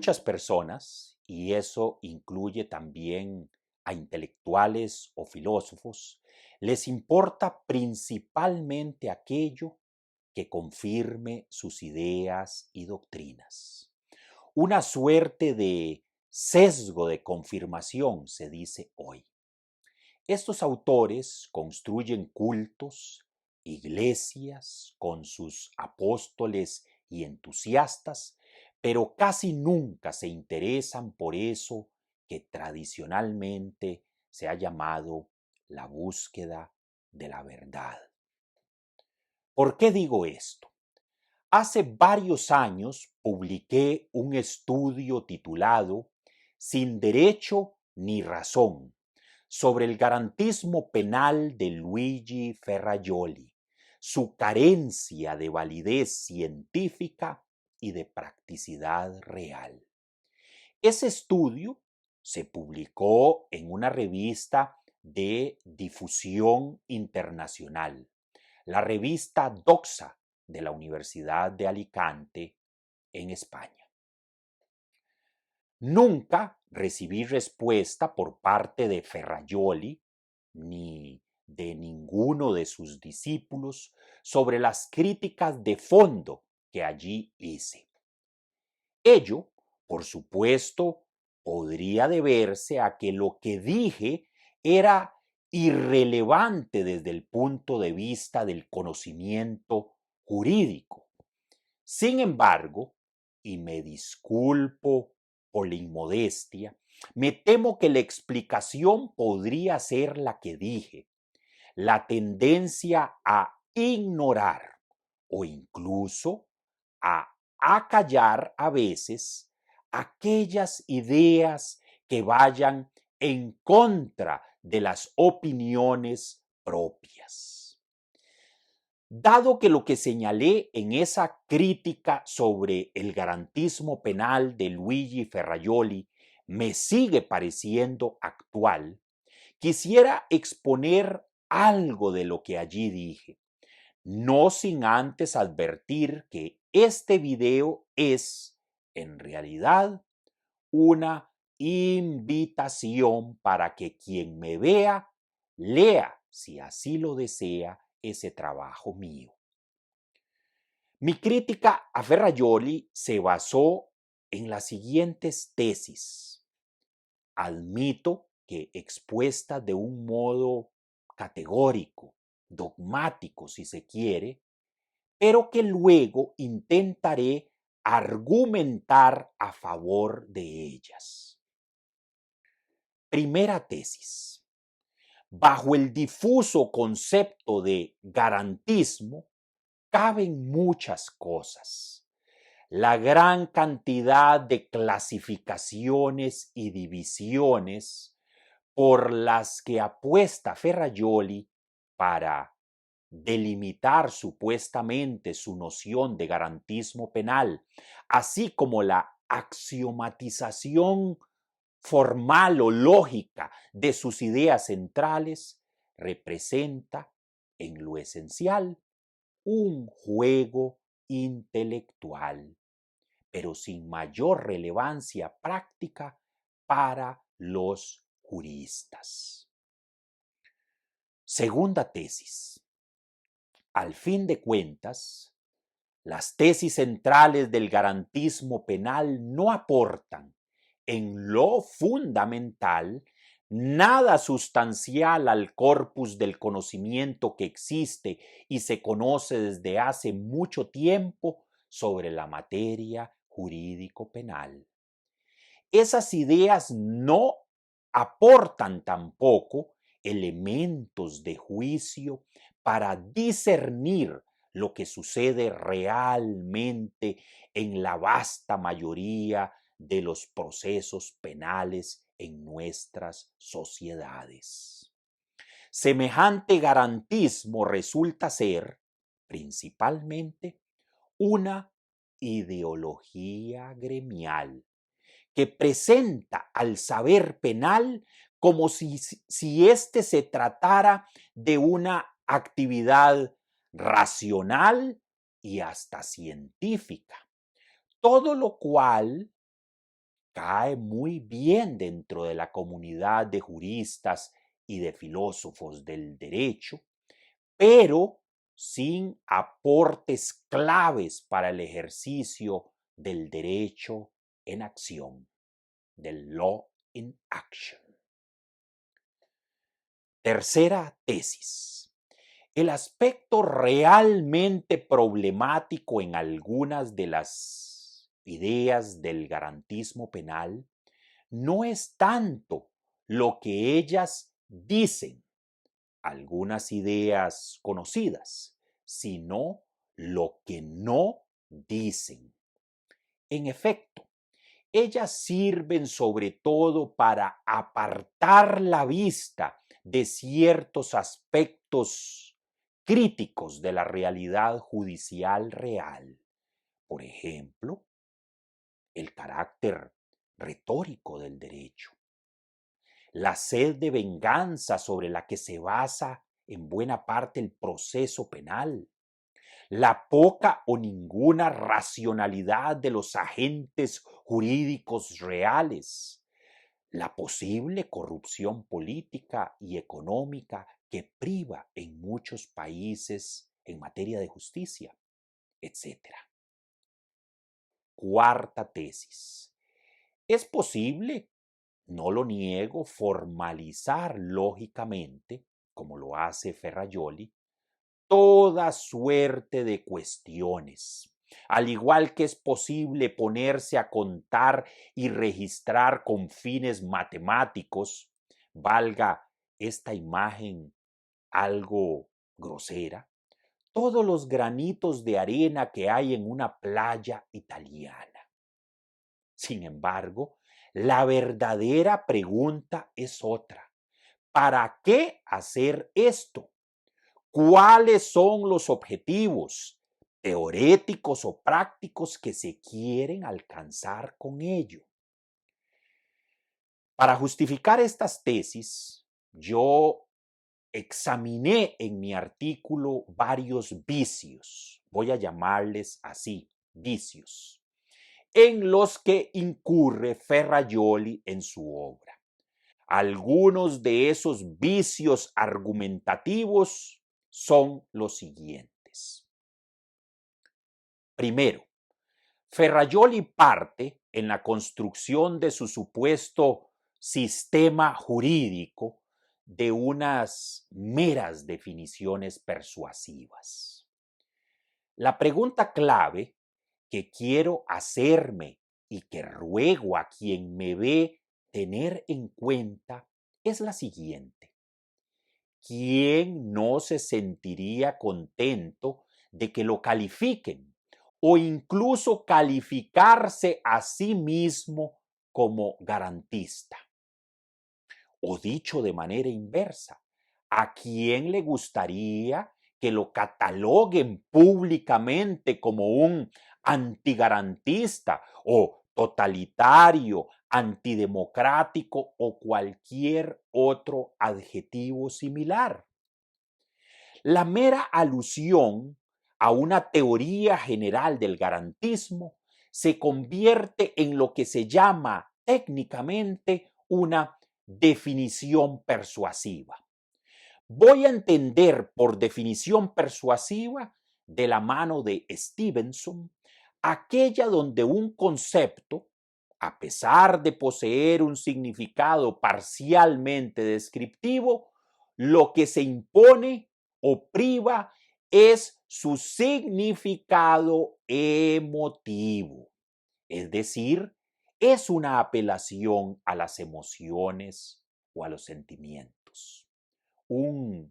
muchas personas, y eso incluye también a intelectuales o filósofos, les importa principalmente aquello que confirme sus ideas y doctrinas. Una suerte de sesgo de confirmación, se dice hoy. Estos autores construyen cultos, iglesias con sus apóstoles y entusiastas, pero casi nunca se interesan por eso que tradicionalmente se ha llamado la búsqueda de la verdad. ¿Por qué digo esto? Hace varios años publiqué un estudio titulado Sin derecho ni razón sobre el garantismo penal de Luigi Ferrajoli, su carencia de validez científica y de practicidad real. Ese estudio se publicó en una revista de difusión internacional, la revista Doxa de la Universidad de Alicante, en España. Nunca recibí respuesta por parte de Ferrajoli ni de ninguno de sus discípulos sobre las críticas de fondo que allí hice. Ello, por supuesto, podría deberse a que lo que dije era irrelevante desde el punto de vista del conocimiento jurídico. Sin embargo, y me disculpo por la inmodestia, me temo que la explicación podría ser la que dije, la tendencia a ignorar o incluso a acallar a veces aquellas ideas que vayan en contra de las opiniones propias. Dado que lo que señalé en esa crítica sobre el garantismo penal de Luigi Ferrajoli me sigue pareciendo actual, quisiera exponer algo de lo que allí dije, no sin antes advertir que este video es, en realidad, una invitación para que quien me vea, lea, si así lo desea, ese trabajo mío. Mi crítica a Ferrajoli se basó en las siguientes tesis. Admito que expuesta de un modo categórico, dogmático si se quiere, pero que luego intentaré argumentar a favor de ellas. Primera tesis. Bajo el difuso concepto de garantismo caben muchas cosas. La gran cantidad de clasificaciones y divisiones por las que apuesta Ferrajoli para delimitar supuestamente su noción de garantismo penal, así como la axiomatización formal o lógica de sus ideas centrales, representa, en lo esencial, un juego intelectual, pero sin mayor relevancia práctica para los juristas. Segunda tesis. Al fin de cuentas, las tesis centrales del garantismo penal no aportan en lo fundamental nada sustancial al corpus del conocimiento que existe y se conoce desde hace mucho tiempo sobre la materia jurídico-penal. Esas ideas no aportan tampoco elementos de juicio para discernir lo que sucede realmente en la vasta mayoría de los procesos penales en nuestras sociedades. Semejante garantismo resulta ser, principalmente, una ideología gremial que presenta al saber penal como si éste se tratara de una actividad racional y hasta científica, todo lo cual cae muy bien dentro de la comunidad de juristas y de filósofos del derecho, pero sin aportes claves para el ejercicio del derecho en acción, del law in action. Tercera tesis. El aspecto realmente problemático en algunas de las ideas del garantismo penal no es tanto lo que ellas dicen, algunas ideas conocidas, sino lo que no dicen. En efecto, ellas sirven sobre todo para apartar la vista de ciertos aspectos críticos de la realidad judicial real. Por ejemplo, el carácter retórico del derecho, la sed de venganza sobre la que se basa en buena parte el proceso penal, la poca o ninguna racionalidad de los agentes jurídicos reales, la posible corrupción política y económica que priva en muchos países en materia de justicia, etc. Cuarta tesis. Es posible, no lo niego, formalizar lógicamente, como lo hace Ferrajoli, toda suerte de cuestiones. Al igual que es posible ponerse a contar y registrar con fines matemáticos, valga esta imagen algo grosera, todos los granitos de arena que hay en una playa italiana. Sin embargo, la verdadera pregunta es otra. ¿Para qué hacer esto? ¿Cuáles son los objetivos teoréticos o prácticos que se quieren alcanzar con ello? Para justificar estas tesis, yo examiné en mi artículo varios vicios, voy a llamarles así, vicios, en los que incurre Ferrajoli en su obra. Algunos de esos vicios argumentativos son los siguientes. Primero, Ferrajoli parte en la construcción de su supuesto sistema jurídico de unas meras definiciones persuasivas. La pregunta clave que quiero hacerme y que ruego a quien me ve tener en cuenta es la siguiente. ¿Quién no se sentiría contento de que lo califiquen o incluso calificarse a sí mismo como garantista? O dicho de manera inversa, ¿a quién le gustaría que lo cataloguen públicamente como un antigarantista o totalitario, antidemocrático o cualquier otro adjetivo similar? La mera alusión a una teoría general del garantismo se convierte en lo que se llama técnicamente una definición persuasiva. Voy a entender por definición persuasiva, de la mano de Stevenson, aquella donde un concepto, a pesar de poseer un significado parcialmente descriptivo, lo que se impone o priva es su significado emotivo. Es decir, es una apelación a las emociones o a los sentimientos. Un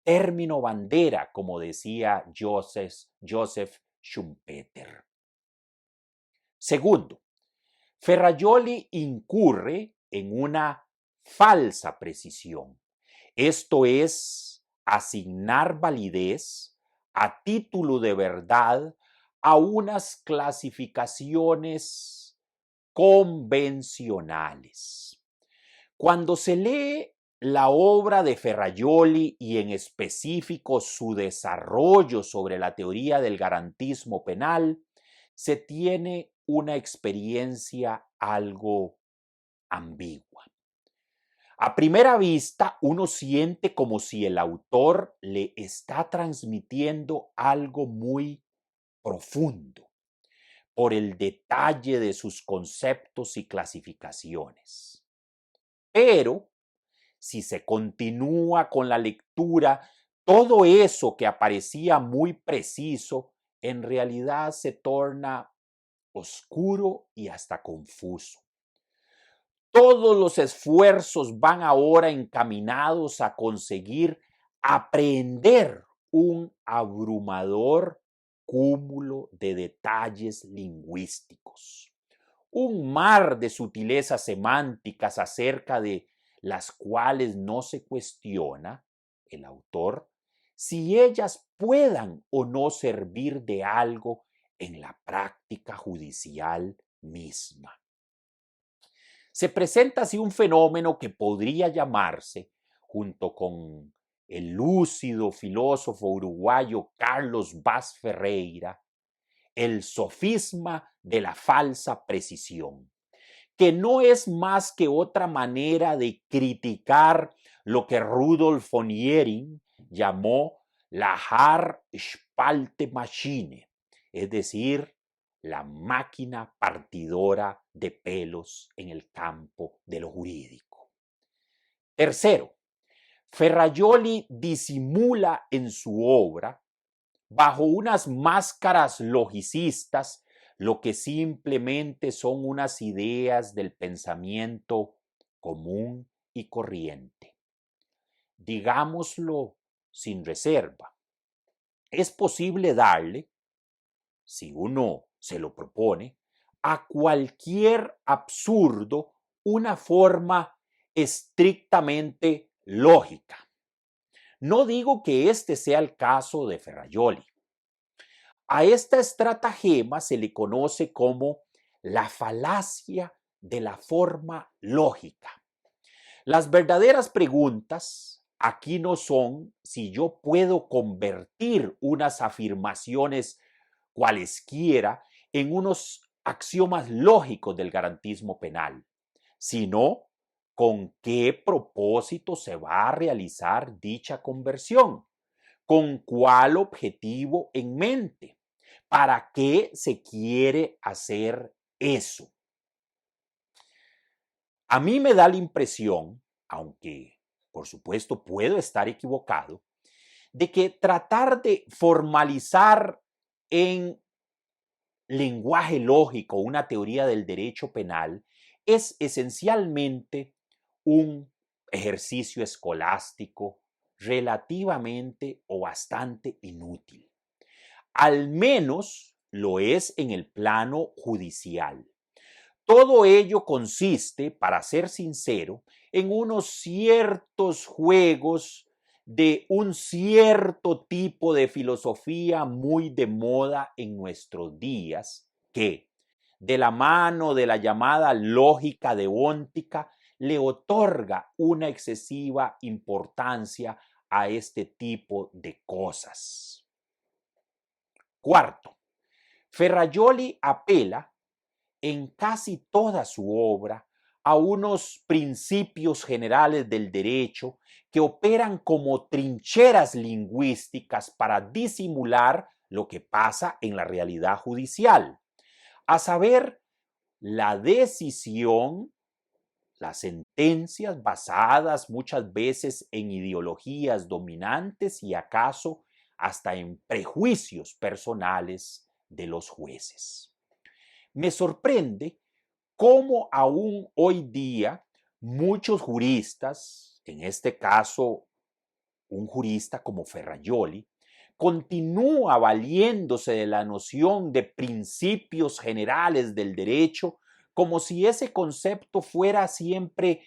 término bandera, como decía Joseph Schumpeter. Segundo, Ferrajoli incurre en una falsa precisión. Esto es asignar validez a título de verdad a unas clasificaciones convencionales. Cuando se lee la obra de Ferrajoli y en específico su desarrollo sobre la teoría del garantismo penal, se tiene una experiencia algo ambigua. A primera vista, uno siente como si el autor le está transmitiendo algo muy profundo por el detalle de sus conceptos y clasificaciones. Pero, si se continúa con la lectura, todo eso que aparecía muy preciso, en realidad se torna oscuro y hasta confuso. Todos los esfuerzos van ahora encaminados a conseguir aprehender un abrumador cúmulo de detalles lingüísticos, un mar de sutilezas semánticas acerca de las cuales no se cuestiona el autor si ellas puedan o no servir de algo en la práctica judicial misma. Se presenta así un fenómeno que podría llamarse, junto con el lúcido filósofo uruguayo Carlos Vaz Ferreira, el sofisma de la falsa precisión, que no es más que otra manera de criticar lo que Rudolf von Jhering llamó la Haarspaltemaschine, es decir, la máquina partidora de pelos en el campo de lo jurídico. Tercero, Ferrajoli disimula en su obra, bajo unas máscaras logicistas, lo que simplemente son unas ideas del pensamiento común y corriente. Digámoslo sin reserva, es posible darle, si uno se lo propone, a cualquier absurdo una forma estrictamente lógica. No digo que este sea el caso de Ferrajoli. A esta estratagema se le conoce como la falacia de la forma lógica. Las verdaderas preguntas aquí no son si yo puedo convertir unas afirmaciones cualesquiera en unos axiomas lógicos del garantismo penal, sino con qué propósito se va a realizar dicha conversión, con cuál objetivo en mente, para qué se quiere hacer eso. A mí me da la impresión, aunque por supuesto puedo estar equivocado, de que tratar de formalizar en lenguaje lógico una teoría del derecho penal es esencialmente un ejercicio escolástico relativamente o bastante inútil. Al menos lo es en el plano judicial. Todo ello consiste, para ser sincero, en unos ciertos juegos de un cierto tipo de filosofía muy de moda en nuestros días, que, de la mano de la llamada lógica deóntica, le otorga una excesiva importancia a este tipo de cosas. Cuarto, Ferrajoli apela en casi toda su obra a unos principios generales del derecho que operan como trincheras lingüísticas para disimular lo que pasa en la realidad judicial, a saber, la decisión, las sentencias basadas muchas veces en ideologías dominantes y acaso hasta en prejuicios personales de los jueces. Me sorprende cómo aún hoy día muchos juristas, en este caso un jurista como Ferrajoli, continúa valiéndose de la noción de principios generales del derecho como si ese concepto fuera siempre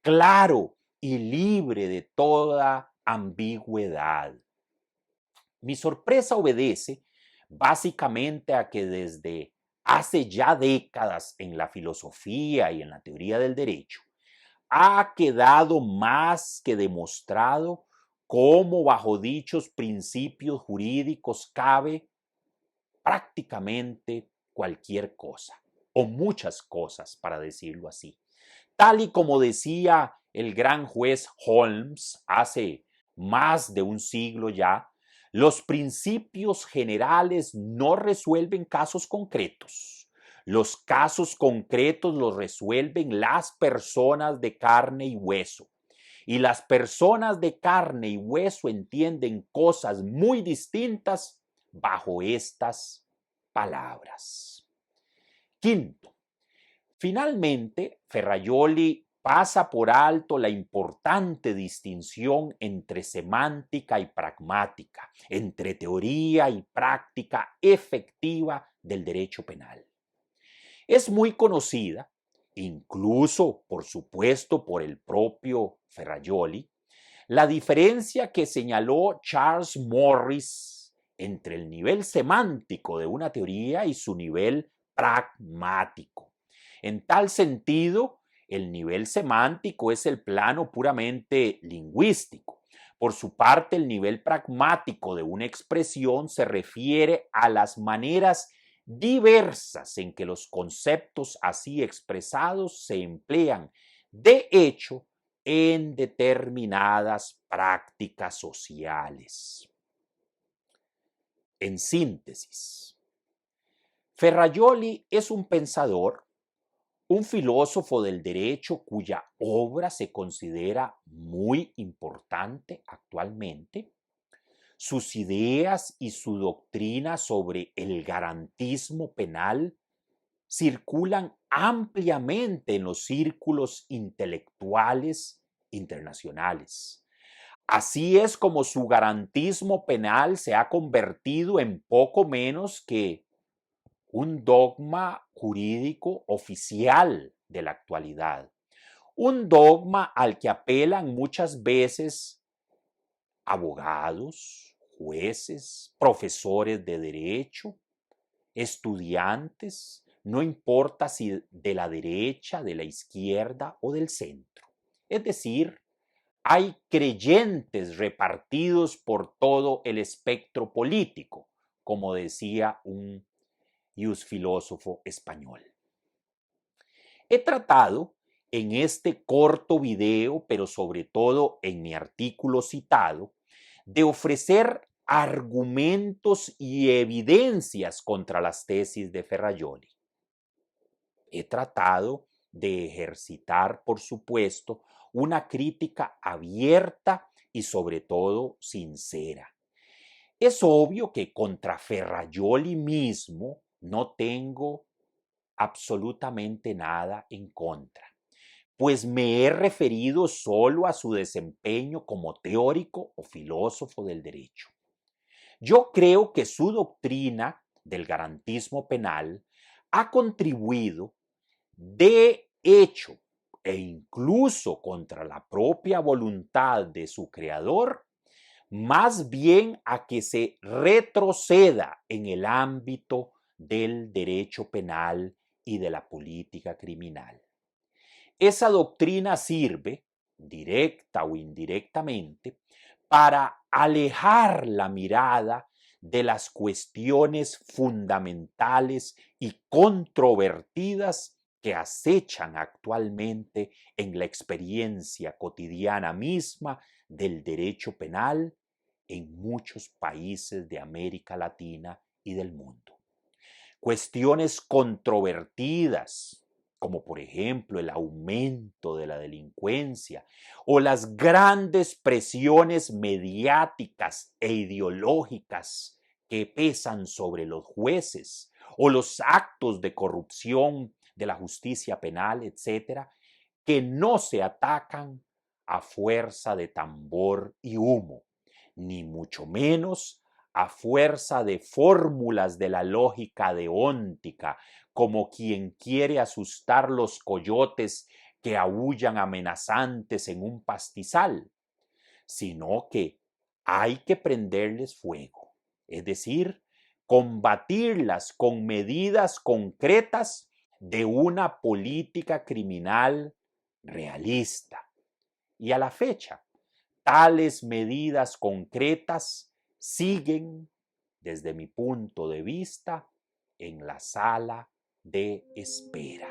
claro y libre de toda ambigüedad. Mi sorpresa obedece básicamente a que desde hace ya décadas en la filosofía y en la teoría del derecho, ha quedado más que demostrado cómo bajo dichos principios jurídicos cabe prácticamente cualquier cosa. o muchas cosas, para decirlo así. Tal y como decía el gran juez Holmes hace más de un siglo ya, los principios generales no resuelven casos concretos. Los casos concretos los resuelven las personas de carne y hueso. Y las personas de carne y hueso entienden cosas muy distintas bajo estas palabras. Quinto, finalmente, Ferrajoli pasa por alto la importante distinción entre semántica y pragmática, entre teoría y práctica efectiva del derecho penal. Es muy conocida, incluso, por supuesto, por el propio Ferrajoli, la diferencia que señaló Charles Morris entre el nivel semántico de una teoría y su nivel pragmático. En tal sentido, el nivel semántico es el plano puramente lingüístico. Por su parte, el nivel pragmático de una expresión se refiere a las maneras diversas en que los conceptos así expresados se emplean de hecho en determinadas prácticas sociales. En síntesis, Ferrajoli es un pensador, un filósofo del derecho cuya obra se considera muy importante actualmente. Sus ideas y su doctrina sobre el garantismo penal circulan ampliamente en los círculos intelectuales internacionales. Así es como su garantismo penal se ha convertido en poco menos que un dogma jurídico oficial de la actualidad. Un dogma al que apelan muchas veces abogados, jueces, profesores de derecho, estudiantes, no importa si de la derecha, de la izquierda o del centro. Es decir, hay creyentes repartidos por todo el espectro político, como decía un filósofo español. He tratado en este corto video, pero sobre todo en mi artículo citado, de ofrecer argumentos y evidencias contra las tesis de Ferrajoli. He tratado de ejercitar, por supuesto, una crítica abierta y sobre todo sincera. Es obvio que contra Ferrajoli mismo no tengo absolutamente nada en contra, pues me he referido solo a su desempeño como teórico o filósofo del derecho. Yo creo que su doctrina del garantismo penal ha contribuido de hecho e incluso contra la propia voluntad de su creador, más bien a que se retroceda en el ámbito del derecho penal y de la política criminal. Esa doctrina sirve, directa o indirectamente, para alejar la mirada de las cuestiones fundamentales y controvertidas que acechan actualmente en la experiencia cotidiana misma del derecho penal en muchos países de América Latina y del mundo. Cuestiones controvertidas, como por ejemplo el aumento de la delincuencia o las grandes presiones mediáticas e ideológicas que pesan sobre los jueces o los actos de corrupción de la justicia penal, etcétera, que no se atacan a fuerza de tambor y humo, ni mucho menos a fuerza de fórmulas de la lógica deóntica, como quien quiere asustar los coyotes que aúllan amenazantes en un pastizal, sino que hay que prenderles fuego, es decir, combatirlas con medidas concretas de una política criminal realista. Y a la fecha, tales medidas concretas siguen, desde mi punto de vista, en la sala de espera.